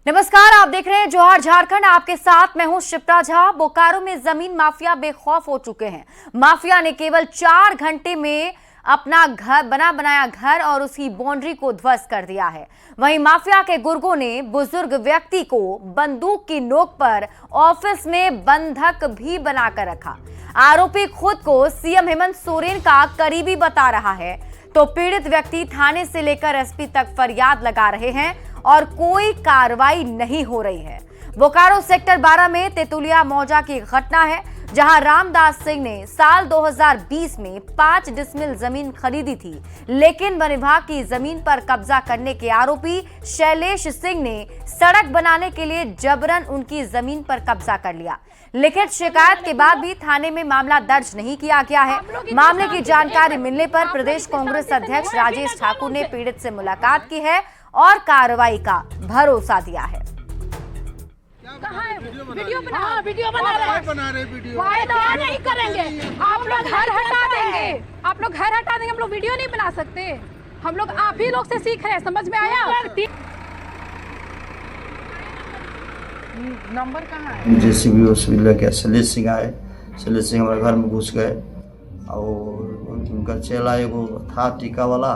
नमस्कार, आप देख रहे हैं जौहर झारखंड। आपके साथ मैं हूं शिप्रा झा। बोकारो में जमीन माफिया बेखौफ हो चुके हैं। माफिया ने केवल 4 घंटे में अपना घर बनाया घर और उसकी बाउंड्री को ध्वस्त कर दिया है। वहीं माफिया के गुर्गों ने बुजुर्ग व्यक्ति को बंदूक की नोक पर ऑफिस में बंधक भी बनाकर रखा। आरोपी खुद को सीएम हेमंत सोरेन का करीबी बता रहा है, तो पीड़ित व्यक्ति थाने से लेकर एसपी तक फरियाद लगा रहे हैं और कोई कार्रवाई नहीं हो रही है। बोकारो सेक्टर 12 में तेतुलिया मौजा की घटना है, जहां रामदास सिंह ने साल 2020 में 5 डिसमिल जमीन खरीदी थी, लेकिन वन विभाग की जमीन पर कब्जा करने के आरोपी शैलेश सिंह ने सड़क बनाने के लिए जबरन उनकी जमीन पर कब्जा कर लिया। लिखित शिकायत के बाद भी थाने में मामला दर्ज नहीं किया गया है। मामले की जानकारी मिलने पर प्रदेश कांग्रेस अध्यक्ष राजेश ठाकुर ने पीड़ित से मुलाकात की है और कार्रवाई का भरोसा दिया है। वीडियो बना रहे वीडियो नहीं करेंगे। आप लोग घर हटा देंगे, हम लोग वीडियो नहीं बना सकते। हम लोग आप ही लोग से सीख रहे हैं, समझ में आया? नंबर कहाँ है? जेसीबी ओसीबी लेके शैलेश सिंह आए। शैलेश सिंह हमारे घर में घुस गए और उनका चेला एगो था टीका वाला,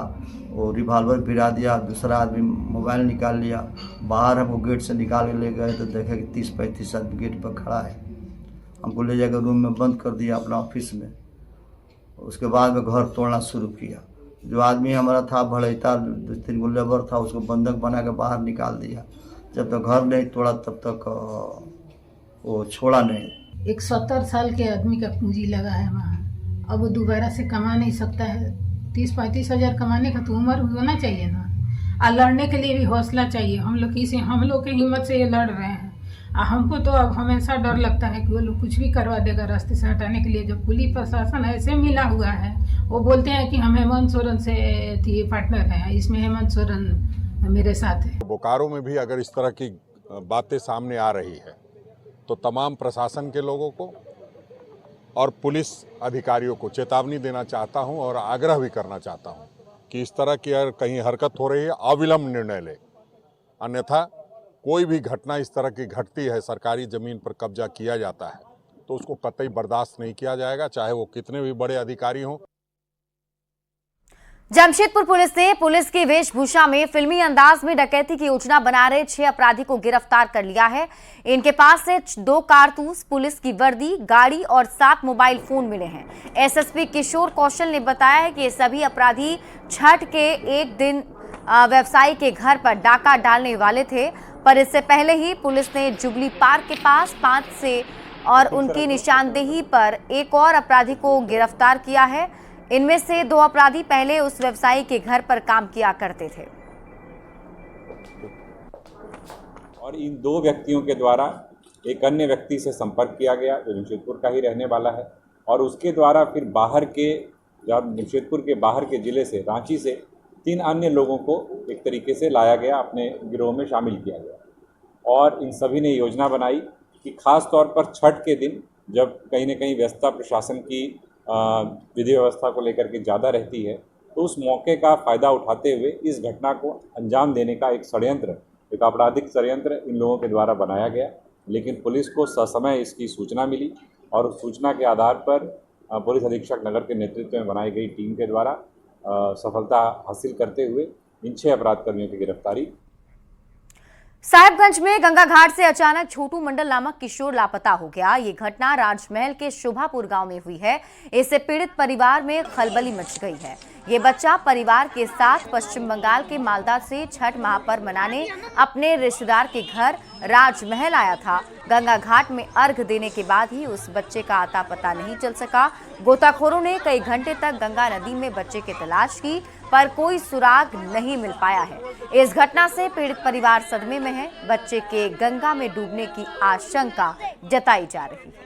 वो रिवॉल्वर गिरा दिया। दूसरा आदमी मोबाइल निकाल लिया। बाहर हमको गेट से निकाल के ले गए तो देखे कि 30-35 आदमी गेट पर खड़ा है। हमको ले जाकर रूम में बंद कर दिया अपना ऑफिस में। उसके बाद में घर तोड़ना शुरू किया। जो आदमी हमारा था भड़ैता, 2-3 गो लेबर था, उसको बंधक बना के बाहर निकाल दिया। जब तक घर नहीं तोड़ा तब तक वो छोड़ा नहीं। एक 70 साल के आदमी का पूंजी लगा है वहाँ, अब वो दोबारा से कमा नहीं सकता है। 30-35 हज़ार कमाने का तो उम्र होना चाहिए ना, और लड़ने के लिए भी हौसला चाहिए। हम लोग के हिम्मत से ये लड़ रहे हैं। हमको तो अब हमेशा डर लगता है कि वो लोग कुछ भी करवा देगा रास्ते से हटाने के लिए। जब पुलिस प्रशासन ऐसे मिला हुआ है, वो बोलते हैं कि हम हेमंत सोरेन से पार्टनर हैं, इसमें हेमंत सोरेन मेरे साथ है। बोकारो में भी अगर इस तरह की बातें सामने आ रही है तो तमाम प्रशासन के लोगों को और पुलिस अधिकारियों को चेतावनी देना चाहता हूं और आग्रह भी करना चाहता हूं कि इस तरह की अगर कहीं हरकत हो रही है, अविलंब निर्णय ले। अन्यथा कोई भी घटना इस तरह की घटती है, सरकारी ज़मीन पर कब्जा किया जाता है, तो उसको कतई बर्दाश्त नहीं किया जाएगा, चाहे वो कितने भी बड़े अधिकारी हों। जमशेदपुर पुलिस ने पुलिस की वेशभूषा में फिल्मी अंदाज में डकैती की योजना बना रहे 6 अपराधी को गिरफ्तार कर लिया है। इनके पास से 2 कारतूस, पुलिस की वर्दी, गाड़ी और 7 मोबाइल फोन मिले हैं। एसएसपी किशोर कौशल ने बताया है कि ये सभी अपराधी छठ के एक दिन व्यवसायी के घर पर डाका डालने वाले थे, पर इससे पहले ही पुलिस ने जुबली पार्क के पास 5 से और उनकी निशानदेही पर एक और अपराधी को गिरफ्तार किया है। इनमें से 2 अपराधी पहले उस व्यवसायी के घर पर काम किया करते थे। और इन 2 व्यक्तियों के द्वारा एक अन्य व्यक्ति से संपर्क किया गया जो जमशेदपुर का ही रहने वाला है, और उसके द्वारा फिर जमशेदपुर के बाहर के जिले से, रांची से 3 अन्य लोगों को एक तरीके से लाया गया, अपने गिरोह में शामिल किया गया। और इन सभी ने योजना बनाई कि खास तौर पर छठ के दिन जब कहीं न कहीं व्यस्तता प्रशासन की विधि व्यवस्था को लेकर के ज़्यादा रहती है, तो उस मौके का फ़ायदा उठाते हुए इस घटना को अंजाम देने का एक आपराधिक षड्यंत्र इन लोगों के द्वारा बनाया गया। लेकिन पुलिस को ससमय इसकी सूचना मिली और उस सूचना के आधार पर पुलिस अधीक्षक नगर के नेतृत्व में बनाई गई टीम के द्वारा सफलता हासिल करते हुए इन 6 अपराधकर्मियों की गिरफ्तारी। साहिबगंज में गंगा घाट से अचानक छोटू मंडल नामक किशोर लापता हो गया। ये घटना राजमहल के शोभापुर गांव में हुई है। इससे पीड़ित परिवार में खलबली मच गई है। ये बच्चा परिवार के साथ पश्चिम बंगाल के मालदा से छठ महापर्व मनाने अपने रिश्तेदार के घर राजमहल आया था। गंगा घाट में अर्घ देने के बाद ही उस बच्चे का आता पता नहीं चल सका। गोताखोरों ने कई घंटे तक गंगा नदी में बच्चे की तलाश की, पर कोई सुराग नहीं मिल पाया है। इस घटना से पीड़ित परिवार सदमे में है। बच्चे के गंगा में डूबने की आशंका जताई जा रही है।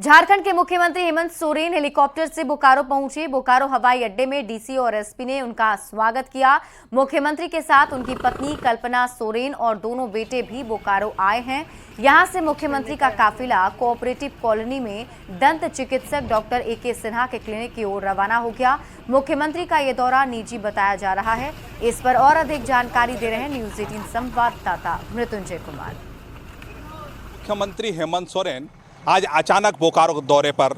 झारखंड के मुख्यमंत्री हेमंत सोरेन हेलीकॉप्टर से बोकारो पहुंचे। बोकारो हवाई अड्डे में डीसी और एसपी ने उनका स्वागत किया। मुख्यमंत्री के साथ उनकी पत्नी कल्पना सोरेन और दोनों बेटे भी बोकारो आए हैं। यहां से मुख्यमंत्री का काफिला कोऑपरेटिव कॉलोनी में दंत चिकित्सक डॉक्टर AK सिन्हा के क्लिनिक की ओर रवाना हो गया। मुख्यमंत्री का ये दौरा निजी बताया जा रहा है। इस पर और अधिक जानकारी दे रहे हैं न्यूज 18 संवाददाता मृत्युंजय कुमार। मुख्यमंत्री हेमंत सोरेन आज अचानक बोकारो दौरे पर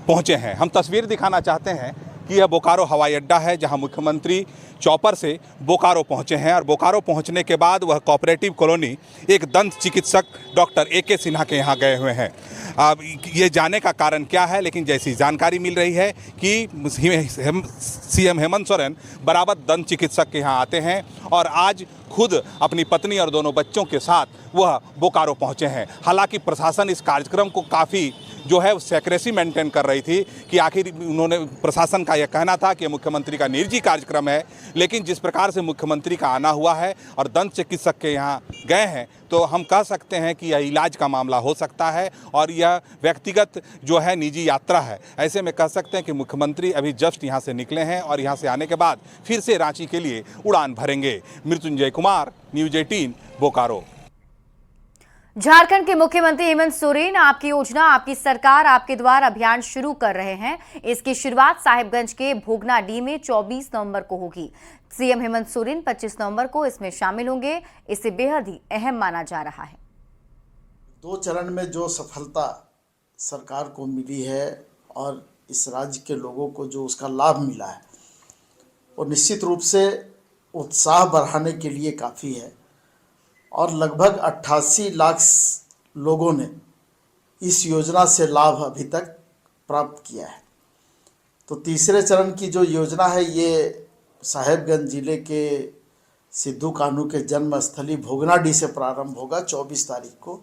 पहुंचे हैं। हम तस्वीर दिखाना चाहते हैं कि यह बोकारो हवाई अड्डा है जहां मुख्यमंत्री चॉपर से बोकारो पहुंचे हैं और बोकारो पहुंचने के बाद वह कोऑपरेटिव कॉलोनी एक दंत चिकित्सक डॉक्टर AK सिन्हा के यहां गए हुए हैं। अब ये जाने का कारण क्या है, लेकिन जैसी जानकारी मिल रही है कि CM हेमंत सोरेन बराबर दंत चिकित्सक के यहाँ आते हैं और आज खुद अपनी पत्नी और दोनों बच्चों के साथ वह बोकारो पहुंचे हैं। हालांकि प्रशासन इस कार्यक्रम को काफ़ी जो है सेक्रेसी मेंटेन कर रही थी कि आखिर उन्होंने प्रशासन का यह कहना था कि मुख्यमंत्री का निजी कार्यक्रम है, लेकिन जिस प्रकार से मुख्यमंत्री का आना हुआ है और दंत चिकित्सक के यहाँ गए हैं तो हम कह सकते हैं कि यह इलाज का मामला हो सकता है और यह व्यक्तिगत जो है निजी यात्रा है। ऐसे में कह सकते हैं कि मुख्यमंत्री अभी जस्ट यहाँ से निकले हैं और यहाँ से आने के बाद फिर से रांची के लिए उड़ान भरेंगे। मृत्युंजय कुमार, न्यूज 18 बोकारो। झारखंड के मुख्यमंत्री हेमंत सोरेन आपकी योजना आपकी सरकार आपके द्वार अभियान शुरू कर रहे हैं। इसकी शुरुआत साहिबगंज के भोगनाडीह में 24 नवंबर को होगी। CM हेमंत सोरेन 25 नवंबर को इसमें शामिल होंगे। इसे बेहद ही अहम माना जा रहा है। 2 चरण में जो सफलता सरकार को मिली है और इस राज्य के लोगों को जो उसका लाभ मिला है वो निश्चित रूप से उत्साह बढ़ाने के लिए काफ़ी है और लगभग 88 लाख लोगों ने इस योजना से लाभ अभी तक प्राप्त किया है। तो तीसरे चरण की जो योजना है ये साहेबगंज जिले के सिद्धू कान्हू के जन्मस्थली भोगनाडीह से प्रारंभ होगा 24 तारीख को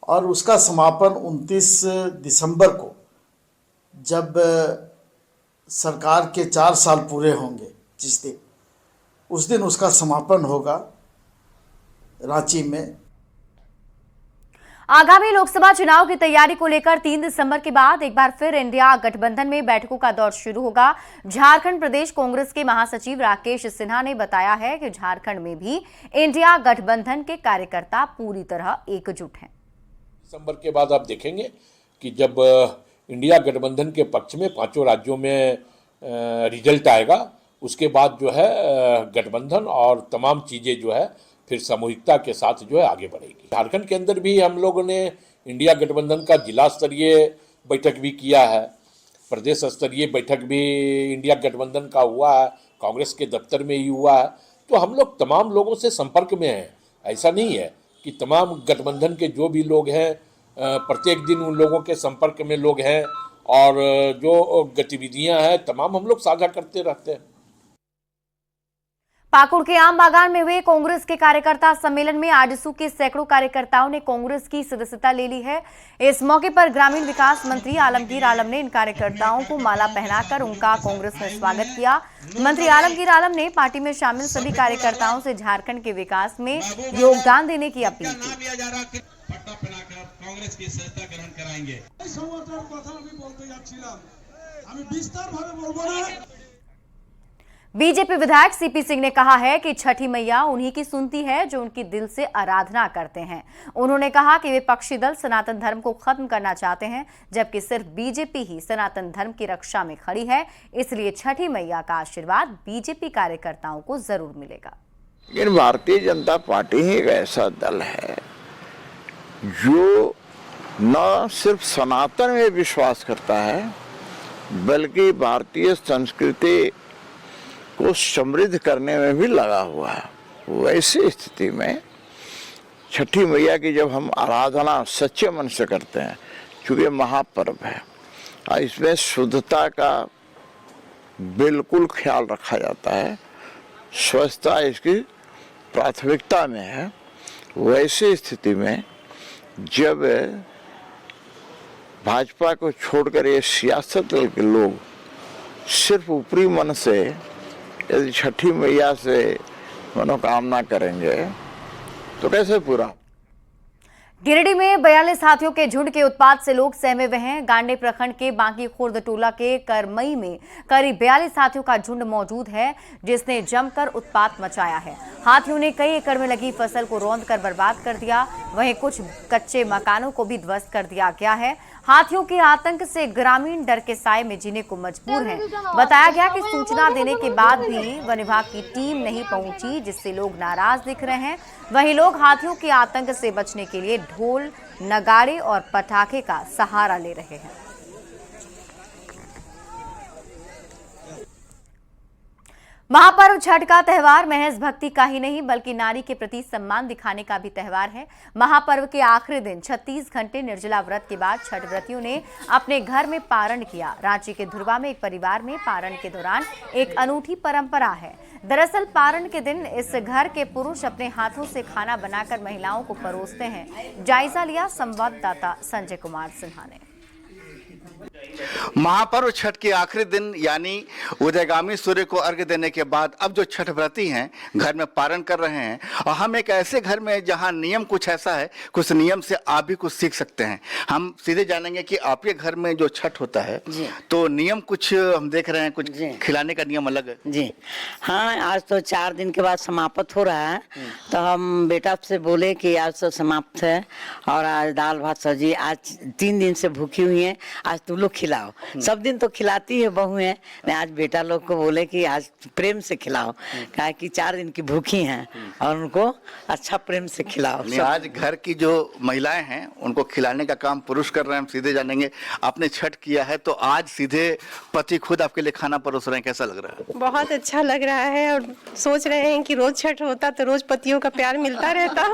और उसका समापन 29 दिसंबर को जब सरकार के 4 साल पूरे होंगे जिस दिन उस दिन उसका समापन होगा रांची में। आगामी लोकसभा चुनाव की तैयारी को लेकर 3 दिसंबर के बाद एक बार फिर इंडिया गठबंधन में बैठकों का दौर शुरू होगा। झारखंड प्रदेश कांग्रेस के महासचिव राकेश सिन्हा ने बताया है कि झारखंड में भी इंडिया गठबंधन के कार्यकर्ता पूरी तरह एकजुट हैं। दिसंबर के बाद आप देखेंगे कि जब इंडिया गठबंधन के पक्ष में 5 राज्यों में रिजल्ट आएगा उसके बाद जो है गठबंधन और तमाम चीज़ें जो है फिर सामूहिकता के साथ जो है आगे बढ़ेगी। झारखंड के अंदर भी हम लोगों ने इंडिया गठबंधन का जिला स्तरीय बैठक भी किया है, प्रदेश स्तरीय बैठक भी इंडिया गठबंधन का हुआ है, कांग्रेस के दफ्तर में ही हुआ है। तो हम लोग तमाम लोगों से संपर्क में हैं। ऐसा नहीं है कि तमाम गठबंधन के जो भी लोग हैं प्रत्येक दिन उन लोगों के संपर्क में लोग हैं और जो गतिविधियां हैं तमाम हम लोग साझा करते रहते हैं। पाकुड़ के आम बागान में हुए कांग्रेस के कार्यकर्ता सम्मेलन में आजसू के सैकड़ों कार्यकर्ताओं ने कांग्रेस की सदस्यता ले ली है। इस मौके पर ग्रामीण विकास मंत्री आलमगीर आलम ने इन कार्यकर्ताओं को माला पहनाकर उनका कांग्रेस में स्वागत किया। मंत्री आलमगीर आलम ने पार्टी में शामिल सभी कार्यकर्ताओं से झारखंड के विकास में योगदान देने की अपील की। कांग्रेस की सदस्यता ग्रहण कराएंगे। बीजेपी विधायक CP सिंह ने कहा है कि छठी मैया उन्हीं की सुनती है जो उनकी दिल से आराधना करते हैं। उन्होंने कहा कि विपक्षी दल सनातन धर्म को खत्म करना चाहते हैं, जबकि सिर्फ बीजेपी ही सनातन धर्म की रक्षा में खड़ी है। इसलिए छठी मैया का आशीर्वाद बीजेपी कार्यकर्ताओं को जरूर मिलेगा। लेकिन भारतीय जनता पार्टी ही एक ऐसा दल है जो न सिर्फ सनातन में विश्वास करता है बल्कि भारतीय संस्कृति को समृद्ध करने में भी लगा हुआ है। वैसी स्थिति में छठी मैया की जब हम आराधना सच्चे मन से करते हैं, चूँकि महापर्व है और इसमें शुद्धता का बिल्कुल ख्याल रखा जाता है, स्वच्छता इसकी प्राथमिकता में है। वैसी स्थिति में जब भाजपा को छोड़कर ये सियासत दल के लोग सिर्फ ऊपरी मन से यदि छठी मैया से मनोकामना करेंगे तो कैसे पूरा? गिरिडीह में 42 हाथियों के झुंड के उत्पात से लोग सहमे हुए हैं। गांडे प्रखंड के बांकी खुर्द टोला के करमई में करीब 42 हाथियों का झुंड मौजूद है, जिसने जमकर उत्पात मचाया है। हाथियों ने कई एकड़ में लगी फसल को रौंद कर बर्बाद कर दिया। वहीं कुछ कच्चे मकानों को भी ध्वस्त कर दिया गया है। हाथियों के आतंक से ग्रामीण डर के साए में जीने को मजबूर हैं। बताया गया कि सूचना देने के बाद भी वन विभाग की टीम नहीं पहुंची, जिससे लोग नाराज दिख रहे हैं। वहीं लोग हाथियों के आतंक से बचने के लिए ढोल, नगाड़े और पटाखे का सहारा ले रहे हैं। महापर्व छठ का त्यौहार महज भक्ति का ही नहीं बल्कि नारी के प्रति सम्मान दिखाने का भी त्यौहार है। महापर्व के आखिरी दिन 36 घंटे निर्जला व्रत के बाद छठ व्रतियों ने अपने घर में पारण किया। रांची के धुरवा में एक परिवार में पारण के दौरान एक अनूठी परंपरा है। दरअसल पारण के दिन इस घर के पुरुष अपने हाथों से खाना बनाकर महिलाओं को परोसते हैं। जायजा लिया संवाददाता संजय कुमार सिन्हा ने। महापर्व छठ के आखिरी दिन यानी उदयगामी सूर्य को अर्घ्य देने के बाद अब जो छठ व्रती हैं घर में पारण कर रहे हैं, और हम एक ऐसे घर में जहां नियम कुछ ऐसा है, कुछ नियम से आप भी कुछ सीख सकते हैं। हम सीधे जानेंगे कि आपके घर में जो छठ होता है तो नियम कुछ हम देख रहे हैं, कुछ खिलाने का नियम अलग है जी। हाँ, आज तो 4 दिन के बाद समाप्त हो रहा है, तो हम बेटा से बोले कि आज तो समाप्त है और आज दाल भात सब्जी, आज 3 दिन से भूखी हुई है, आज तुम लोग खिलाओ। सब दिन तो खिलाती है बहू है, आज बेटा लोग को बोले कि आज प्रेम से खिलाओ, कहा कि 4 दिन की भूखी हैं और उनको अच्छा प्रेम से खिलाओ। आज घर की जो महिलाएं हैं उनको खिलाने का काम पुरुष कर रहे हैं। हम सीधे जानेंगे, आपने छठ किया है तो आज सीधे पति खुद आपके लिए खाना परोस रहे हैं, कैसा लग रहा है? बहुत अच्छा लग रहा है और सोच रहे हैं कि रोज छठ होता तो रोज पतियों का प्यार मिलता रहता।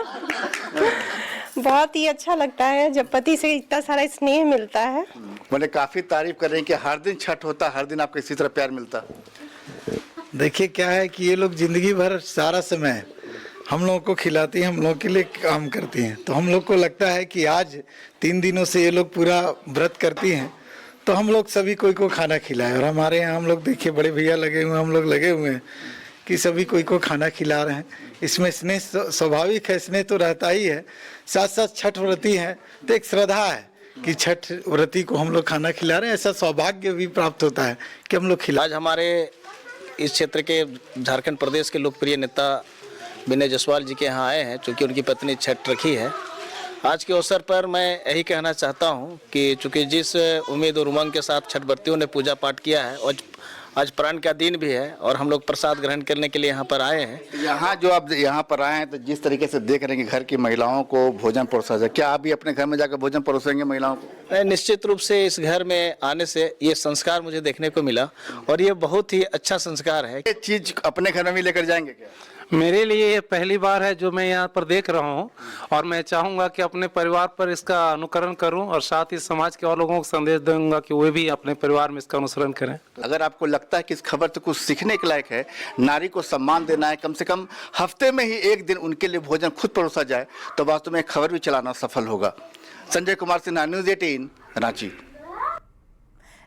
बहुत ही अच्छा लगता है जब पति से इतना सारा स्नेह मिलता है। बोले काफी तारीफ कर रहे हैं कि हर दिन छठ होता, हर दिन आपको इसी तरह प्यार मिलता। देखिए क्या है कि ये लोग जिंदगी भर सारा समय हम लोगों को खिलाती हैं, हम लोगों के लिए काम करती हैं, तो हम लोग को लगता है कि आज 3 दिनों से ये लोग पूरा व्रत करती हैं तो हम लोग सभी कोई को खाना खिलाएं। और हमारे यहाँ हम लोग देखिए बड़े भैया लगे हुए हैं, हम लोग लगे हुए हैं कि सभी कोई को खाना खिला रहे हैं। इसमें स्नेह स्वाभाविक है, स्नेह तो रहता ही है। साथ साथ छठ व्रती हैं तो एक श्रद्धा है कि छठ व्रती को हम लोग खाना खिला रहे हैं, ऐसा सौभाग्य भी प्राप्त होता है कि हम लोग खिला। आज हमारे इस क्षेत्र के झारखंड प्रदेश के लोकप्रिय नेता विनय जायसवाल जी के यहाँ आए हैं, चूँकि उनकी पत्नी छठ रखी है। आज के अवसर पर मैं यही कहना चाहता हूँ कि चूँकि जिस उम्मीद और उमंग के साथ छठ व्रतियों ने पूजा पाठ किया है और आज प्राण का दिन भी है और हम लोग प्रसाद ग्रहण करने के लिए यहाँ पर आए हैं। यहाँ जो आप यहाँ पर आए हैं तो जिस तरीके से देख रहे हैं कि घर की महिलाओं को भोजन परोसा जाए, क्या आप भी अपने घर में जाकर भोजन परोसेंगे महिलाओं को? निश्चित रूप से इस घर में आने से ये संस्कार मुझे देखने को मिला और ये बहुत ही अच्छा संस्कार है। ये चीज अपने घर में भी लेकर जाएंगे क्या? मेरे लिए ये पहली बार है जो मैं यहाँ पर देख रहा हूँ और मैं चाहूँगा कि अपने परिवार पर इसका अनुकरण करूँ और साथ ही समाज के और लोगों को संदेश दूंगा कि वे भी अपने परिवार में इसका अनुसरण करें। अगर आपको लगता है कि इस खबर से कुछ सीखने के लायक है, नारी को सम्मान देना है, कम से कम हफ्ते में ही 1 दिन उनके लिए भोजन खुद परोसा जाए तो वास्तव में खबर भी चलाना सफल होगा। संजय कुमार सिन्हा, न्यूज़ 18, रांची।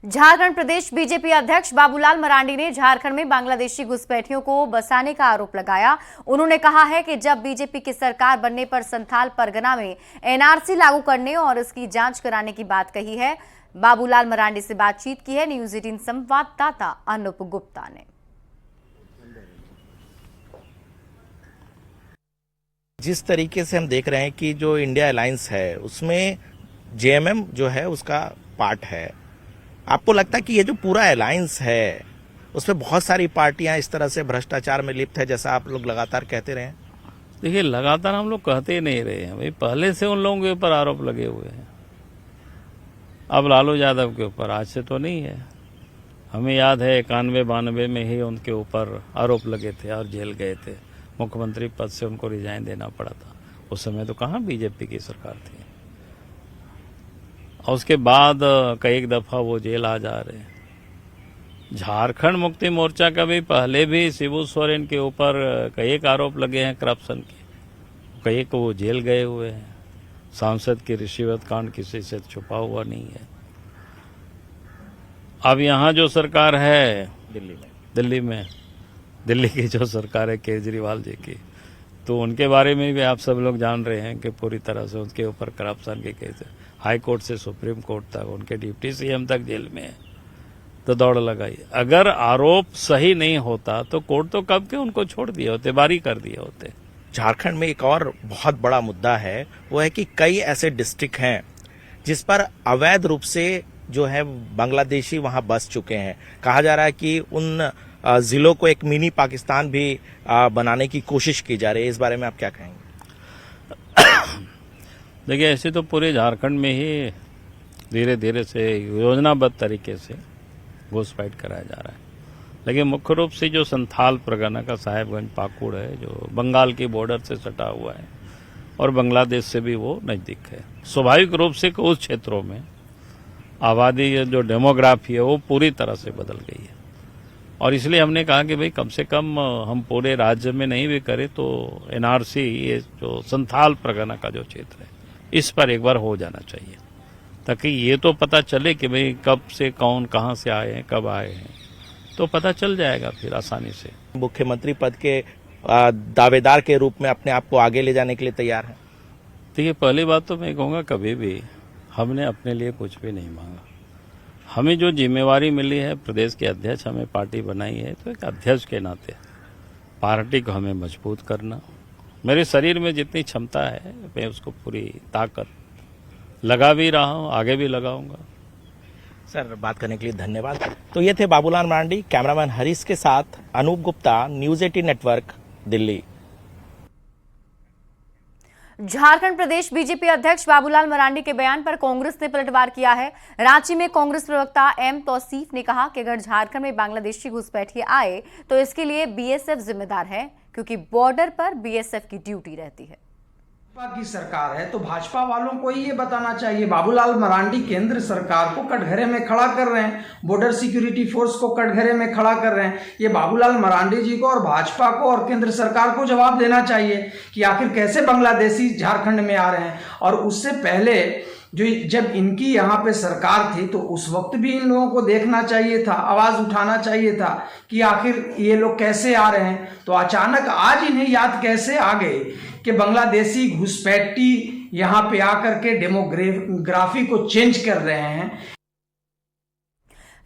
झारखंड प्रदेश बीजेपी अध्यक्ष बाबूलाल मरांडी ने झारखंड में बांग्लादेशी घुसपैठियों को बसाने का आरोप लगाया। उन्होंने कहा है कि जब बीजेपी की सरकार बनने पर संथाल परगना में एनआरसी लागू करने और इसकी जांच कराने की बात कही है। बाबूलाल मरांडी से बातचीत की है न्यूज़ 18 संवाददाता अनुप गुप्ता ने। जिस तरीके से हम देख रहे हैं कि जो इंडिया अलायंस है उसमें जेएमएम जो है उसका पार्ट है, आपको लगता है कि ये जो पूरा अलायंस है उसमें बहुत सारी पार्टियां इस तरह से भ्रष्टाचार में लिप्त है जैसा आप लोग लगातार कहते रहे? देखिए, लगातार हम लोग कहते ही नहीं रहे हैं भाई, पहले से उन लोगों के ऊपर आरोप लगे हुए हैं। अब लालू यादव के ऊपर आज से तो नहीं है। हमें याद है 91-92 में ही उनके ऊपर आरोप लगे थे और जेल गए थे। मुख्यमंत्री पद से उनको रिजाइन देना पड़ा था। उस समय तो कहाँ बीजेपी की सरकार थी। और उसके बाद कई दफा वो जेल आ जा रहे हैं। झारखंड मुक्ति मोर्चा का भी पहले भी शिबू सोरेन के ऊपर कई आरोप लगे हैं करप्शन के, कई को वो जेल गए हुए हैं। सांसद की रिश्वत कांड किसी से छुपा हुआ नहीं है। अब यहाँ जो सरकार है दिल्ली की जो सरकार है केजरीवाल जी की, तो उनके बारे में भी आप सब लोग जान रहे हैं कि पूरी तरह से उनके ऊपर करप्शन के केस है। हाई कोर्ट से सुप्रीम कोर्ट तक, उनके डिप्टी सीएम तक जेल में है। तो दौड़ लगाई। अगर आरोप सही नहीं होता तो कोर्ट तो कब के उनको छोड़ दिए होते, बारी कर दिए होते। झारखंड में एक और बहुत बड़ा मुद्दा है, वो है कि कई ऐसे डिस्ट्रिक्ट हैं जिस पर अवैध रूप से जो है बांग्लादेशी वहां बस चुके हैं। कहा जा रहा है कि उन जिलों को एक मिनी पाकिस्तान भी बनाने की कोशिश की जा रही है। इस बारे में आप क्या कहेंगे? देखिए, ऐसे तो पूरे झारखंड में ही धीरे धीरे से योजनाबद्ध तरीके से घुसपैठ कराया जा रहा है। लेकिन मुख्य रूप से जो संथाल परगना का साहेबगंज पाकुड़ है, जो बंगाल की बॉर्डर से सटा हुआ है और बांग्लादेश से भी वो नज़दीक है, स्वाभाविक रूप से उस क्षेत्रों में आबादी जो डेमोग्राफी है वो पूरी तरह से बदल गई है। और इसलिए हमने कहा कि भाई कम से कम हम पूरे राज्य में नहीं भी करें तो एनआरसी, ये जो संथाल परगना का जो क्षेत्र है, इस पर एक बार हो जाना चाहिए, ताकि ये तो पता चले कि भाई कब से कौन कहाँ से आए हैं, कब आए हैं, तो पता चल जाएगा फिर आसानी से। मुख्यमंत्री पद के दावेदार के रूप में अपने आप को आगे ले जाने के लिए तैयार हैं? देखिए, पहली बात तो मैं कहूँगा कभी भी हमने अपने लिए कुछ भी नहीं मांगा। हमें जो जिम्मेवारी मिली है, प्रदेश के अध्यक्ष हमें पार्टी बनाई है, तो एक अध्यक्ष के नाते पार्टी को हमें मजबूत करना। मेरे शरीर में जितनी क्षमता है मैं उसको पूरी ताकत लगा भी रहा हूँ, आगे भी लगाऊंगा। सर, बात करने के लिए धन्यवाद। तो ये थे बाबूलाल मरांडी। कैमरामैन हरीश के साथ अनूप गुप्ता, न्यूज़ 18 नेटवर्क, दिल्ली। झारखंड प्रदेश बीजेपी अध्यक्ष बाबूलाल मरांडी के बयान पर कांग्रेस ने पलटवार किया है। रांची में कांग्रेस प्रवक्ता एम तौसीफ ने कहा कि अगर झारखंड में बांग्लादेशी घुसपैठिए आए तो इसके लिए बीएसएफ जिम्मेदार है, क्योंकि बॉर्डर पर बीएसएफ की ड्यूटी रहती है। भाजपा की सरकार है तो भाजपा वालों को ही ये बताना चाहिए। बाबूलाल मरांडी केंद्र सरकार को कटघरे में खड़ा कर रहे हैं, बॉर्डर सिक्योरिटी फोर्स को कटघरे में खड़ा कर रहे हैं। ये बाबूलाल मरांडी जी को और भाजपा को और केंद्र सरकार को जवाब देना चाहिए कि आखिर कैसे बांग्लादेशी झारखंड में आ रहे हैं। और उससे पहले जो जब इनकी यहाँ पे सरकार थी तो उस वक्त भी इन लोगों को देखना चाहिए था, आवाज उठाना चाहिए था कि आखिर ये लोग कैसे आ रहे हैं। तो अचानक आज इन्हें याद कैसे आ गए कि बांग्लादेशी घुसपैठी यहाँ पे आकर के डेमोग्राफी को चेंज कर रहे हैं।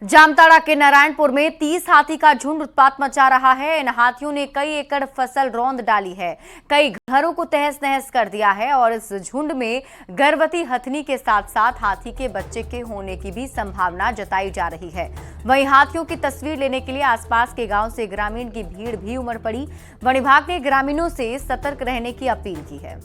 जामताड़ा के नारायणपुर में 30 हाथी का झुंड उत्पात मचा रहा है। इन हाथियों ने कई एकड़ फसल रौंद डाली है, कई घरों को तहस नहस कर दिया है और इस झुंड में गर्भवती हथनी के साथ साथ हाथी के बच्चे के होने की भी संभावना जताई जा रही है। वहीं हाथियों की तस्वीर लेने के लिए आसपास के गांव से ग्रामीण की भीड़ भी उमड़ पड़ी। वन विभाग ने ग्रामीणों से सतर्क रहने की अपील की है।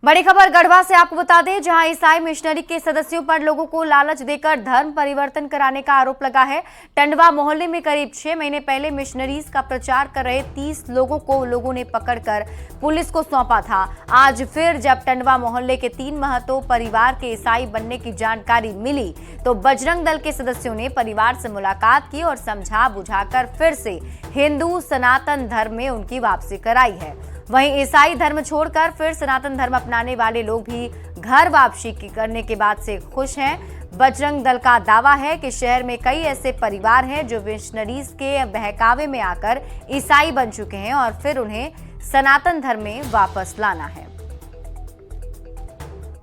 बड़ी खबर गढ़वा से आपको बता दें, जहां ईसाई मिशनरी के सदस्यों पर लोगों को लालच देकर धर्म परिवर्तन कराने का आरोप लगा है। टंडवा मोहल्ले में करीब 6 महीने पहले मिशनरीज का प्रचार कर रहे 30 लोगों को लोगों ने पकड़कर पुलिस को सौंपा था। आज फिर जब टंडवा मोहल्ले के 3 महतो परिवार के ईसाई बनने की जानकारी मिली तो बजरंग दल के सदस्यों ने परिवार से मुलाकात की और समझा बुझाकर फिर से हिंदू सनातन धर्म में उनकी वापसी कराई है। वहीं ईसाई धर्म छोड़कर फिर सनातन धर्म अपनाने वाले लोग भी घर वापसी करने के बाद से खुश हैं। बजरंग दल का दावा है कि शहर में कई ऐसे परिवार हैं जो मिशनरीज के बहकावे में आकर ईसाई बन चुके हैं और फिर उन्हें सनातन धर्म में वापस लाना है।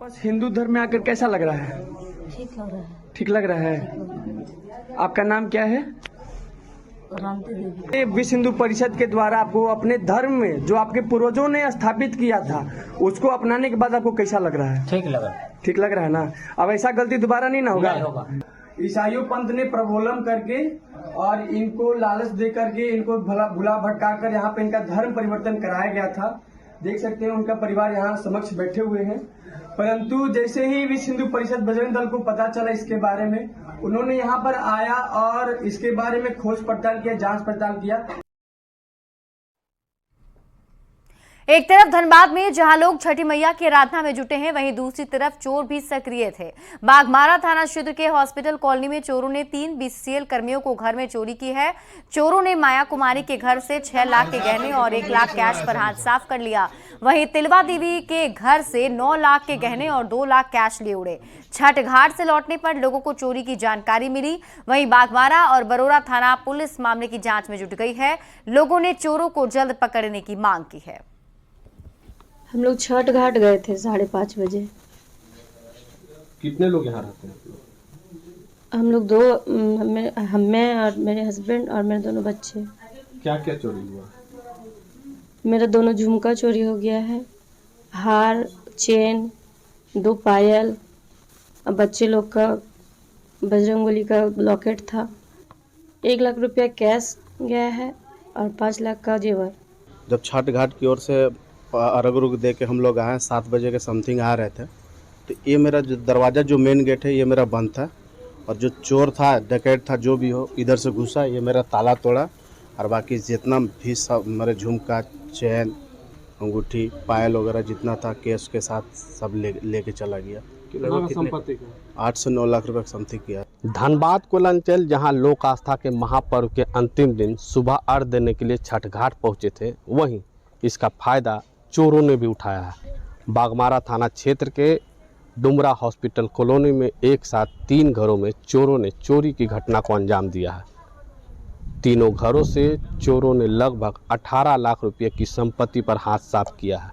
बस हिंदू धर्म में आकर कैसा लग रहा है? ठीक लग रहा है। आपका नाम क्या है? विश्व हिंदू परिषद के द्वारा आपको अपने धर्म में जो आपके पूर्वजों ने स्थापित किया था उसको अपनाने के बाद आपको कैसा लग रहा है? ठीक लग रहा है। ठीक लग रहा है ना? अब ऐसा गलती दोबारा नहीं ना होगा। ईसाइयों पंथ ने प्रबोधन करके और इनको लालच दे करके इनको भुला भटका कर यहाँ पे इनका धर्म परिवर्तन कराया गया था। देख सकते हैं उनका परिवार यहाँ समक्ष बैठे हुए हैं, परंतु जैसे ही विश्व हिंदू परिषद बजरंग दल को पता चला इसके बारे में, उन्होंने यहाँ पर आया और इसके बारे में खोज पड़ताल किया, जांच पड़ताल किया। एक तरफ धनबाद में जहां लोग छठी मैया की आराधना में जुटे हैं, वहीं दूसरी तरफ चोर भी सक्रिय थे। बागमारा थाना क्षेत्र के हॉस्पिटल कॉलोनी में चोरों ने 3 BCCL कर्मियों को घर में चोरी की है। चोरों ने माया कुमारी के घर से 6 लाख के गहने और 1 लाख कैश पर हाथ साफ कर लिया। वहीं तिलवा देवी के घर से 9 लाख के गहने और 2 लाख कैश लिए उड़े। छठ घाट से लौटने पर लोगों को चोरी की जानकारी मिली। वहीं बागमारा और बरोरा थाना पुलिस मामले की जांच में जुट गई है। लोगों ने चोरों को जल्द पकड़ने की मांग की है। हम लोग छठ घाट गए थे 5:30 बजे। कितने लोग यहाँ रहते हैं? हम लोग 2, मैं और मेरे हस्बैंड और मेरे दोनों बच्चे। क्या क्या चोरी हुआ? मेरा दोनों झुमका चोरी हो गया है, हार, चेन, 2 पायल, बच्चे लोग का बजरंगबली का लॉकेट था। 1 लाख रुपया कैश गया है और 5 लाख का जेवर। जब छठ घाट की ओर से अर्घ उर्घ दे के हम लोग आए, 7 बजे के समथिंग आ रहे थे, तो ये मेरा जो दरवाज़ा जो मेन गेट है ये मेरा बंद था, और जो चोर था, डकैत था, जो भी हो, इधर से घुसा, ये मेरा ताला तोड़ा और बाकी जितना भी सब मेरे झुमका, चैन, अंगूठी, पायल वगैरह जितना था कैश के साथ सब लेके चला गया। संपत्ति 8 से 9 लाख रुपये समथिंग किया। धनबाद कोलांचल जहां लोक आस्था के महापर्व के अंतिम दिन सुबह अर्घ देने के लिए छठ घाट पहुंचे थे, वहीं इसका फायदा चोरों ने भी उठाया है। बागमारा थाना क्षेत्र के डुमरा हॉस्पिटल कॉलोनी में एक साथ 3 घरों में चोरों ने चोरी की घटना को अंजाम दिया है। तीनों घरों से चोरों ने लगभग 18 लाख रुपये की संपत्ति पर हाथ साफ किया है।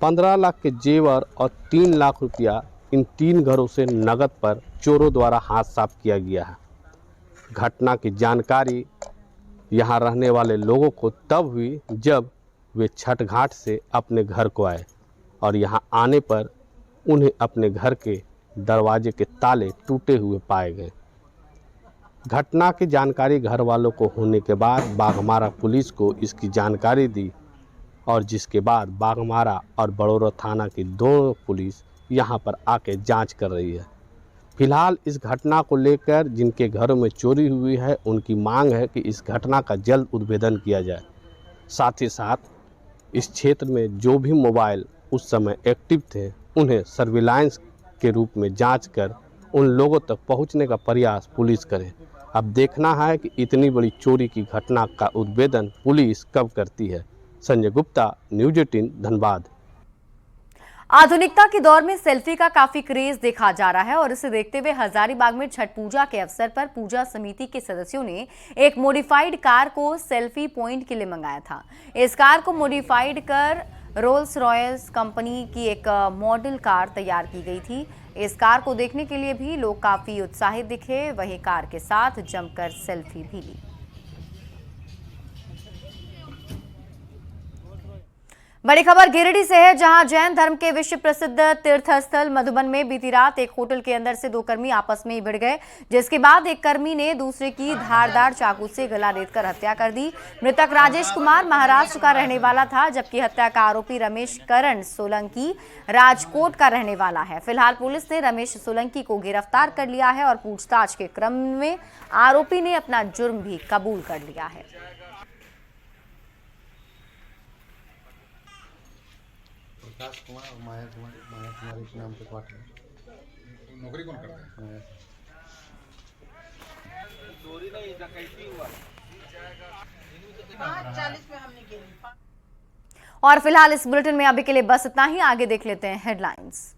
15 लाख के जेवर और 3 लाख रुपया इन 3 घरों से नकद पर चोरों द्वारा हाथ साफ किया गया है। घटना की जानकारी यहाँ रहने वाले लोगों को तब हुई जब वे छठ घाट से अपने घर को आए और यहाँ आने पर उन्हें अपने घर के दरवाजे के ताले टूटे हुए पाए गए। घटना की जानकारी घर वालों को होने के बाद बागमारा पुलिस को इसकी जानकारी दी और जिसके बाद बागमारा और बड़ौरा थाना की दोनों पुलिस यहाँ पर आके जांच कर रही है। फिलहाल इस घटना को लेकर जिनके घरों में चोरी हुई है उनकी मांग है कि इस घटना का जल्द उद्भेदन किया जाए। साथ ही साथ इस क्षेत्र में जो भी मोबाइल उस समय एक्टिव थे उन्हें सर्विलांस के रूप में जांच कर उन लोगों तक पहुंचने का प्रयास पुलिस करे। अब देखना है कि इतनी बड़ी चोरी की घटना का उद्भेदन पुलिस कब करती है। संजय गुप्ता, न्यूज़ 18 धनबाद। आधुनिकता के दौर में सेल्फी का काफी क्रेज देखा जा रहा है और इसे देखते हुए हजारीबाग में छठ पूजा के अवसर पर पूजा समिति के सदस्यों ने एक मॉडिफाइड कार को सेल्फी पॉइंट के लिए मंगाया था। इस कार को मॉडिफाइड कर रोल्स रॉयस कंपनी की एक मॉडल कार तैयार की गई थी। इस कार को देखने के लिए भी लोग काफी उत्साहित दिखे, वहीं कार के साथ जमकर सेल्फी भी ली। बड़ी खबर गिरिडीह से है, जहां जैन धर्म के विश्व प्रसिद्ध तीर्थस्थल मधुबन में बीती रात एक होटल के अंदर से 2 कर्मी आपस में ही भिड़ गए, जिसके बाद एक कर्मी ने दूसरे की धारदार चाकू से गला रेतकर हत्या कर दी। मृतक राजेश कुमार महाराष्ट्र का रहने वाला था, जबकि हत्या का आरोपी रमेश करण सोलंकी राजकोट का रहने वाला है। फिलहाल पुलिस ने रमेश सोलंकी को गिरफ्तार कर लिया है और पूछताछ के क्रम में आरोपी ने अपना जुर्म भी कबूल कर लिया है। प्रकाश कुमार और माया कुमारी के नाम पे पाठ है। नौकरी कौन करता है? चोरी नहीं, डकैती हुआ। 5:40 में हमने की। और फिलहाल इस बुलेटिन में अभी के लिए बस इतना ही। आगे देख लेते हैं हेडलाइंस।